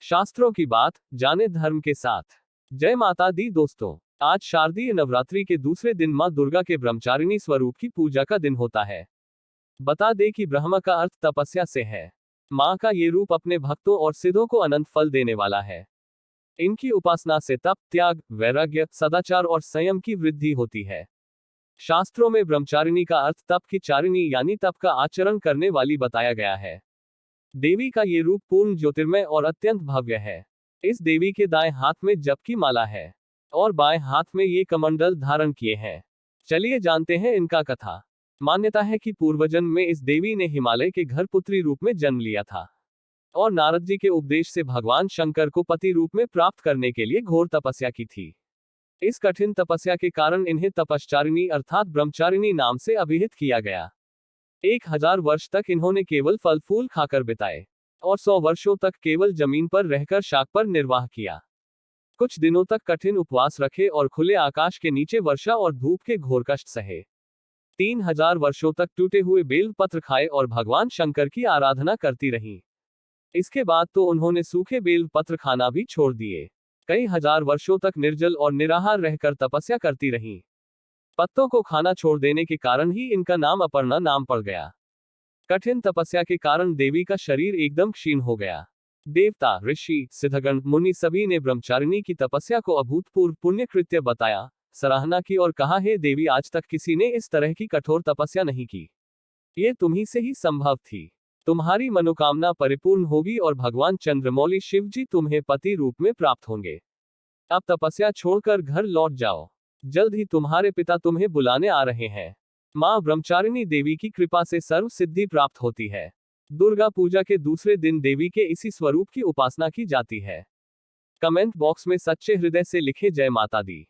शास्त्रों की बात जाने धर्म के साथ। जय माता दी दोस्तों, आज शारदीय नवरात्रि के दूसरे दिन मां दुर्गा के ब्रह्मचारिणी स्वरूप की पूजा का दिन होता है। बता दे कि ब्रह्म का अर्थ तपस्या से है। मां का ये रूप अपने भक्तों और सिद्धों को अनंत फल देने वाला है। इनकी उपासना से तप, त्याग, वैराग्य, सदाचार और संयम की वृद्धि होती है। शास्त्रों में ब्रह्मचारिणी का अर्थ तप की चारिणी यानी तप का आचरण करने वाली बताया गया है। देवी का ये रूप पूर्ण ज्योतिर्मय और अत्यंत भव्य है। इस देवी के दाएं हाथ में जप की माला है और बाएं हाथ में ये कमंडल धारण किए हैं। चलिए जानते हैं इनका कथा। मान्यता है कि पूर्वजन्म में इस देवी ने हिमालय के घर पुत्री रूप में जन्म लिया था और नारद जी के उपदेश से भगवान शंकर को पति रूप में प्राप्त करने के लिए घोर तपस्या की थी। इस कठिन तपस्या के कारण इन्हें तपश्चारिणी अर्थात ब्रह्मचारिणी नाम से अभिहित किया गया। 1000 वर्ष तक इन्होंने केवल फल फूल खाकर बिताए और 100 वर्षों तक केवल जमीन पर रहकर शाक पर निर्वाह किया। कुछ दिनों तक कठिन उपवास रखे और खुले आकाश के नीचे वर्षा और धूप के घोर कष्ट सहे। 3000 वर्षों तक टूटे हुए बेल पत्र खाए और भगवान शंकर की आराधना करती रहीं। इसके बाद तो उन्होंने सूखे बेल पत्र खाना भी छोड़ दिए। कई हजार वर्षों तक निर्जल और निराहार रहकर तपस्या करती रहीं। पत्तों को खाना छोड़ देने के कारण ही इनका नाम अपर्णा नाम पड़ गया। कठिन तपस्या के कारण देवी का शरीर एकदम क्षीण हो गया। देवता, ऋषि, सिद्धगण, मुनि सभी ने ब्रह्मचारिणी की तपस्या को अभूतपूर्व पुण्य कृत्य बताया, सराहना की और कहा, हे देवी, आज तक किसी ने इस तरह की कठोर तपस्या नहीं की। ये तुम्ही से ही संभव थी। तुम्हारी मनोकामना परिपूर्ण होगी और भगवान चंद्रमौली शिव जी तुम्हें पति रूप में प्राप्त होंगे। अब तपस्या छोड़कर घर लौट जाओ। जल्द ही तुम्हारे पिता तुम्हें बुलाने आ रहे हैं। मां ब्रह्मचारिणी देवी की कृपा से सर्व सिद्धि प्राप्त होती है। दुर्गा पूजा के दूसरे दिन देवी के इसी स्वरूप की उपासना की जाती है। कमेंट बॉक्स में सच्चे हृदय से लिखे जय माता दी।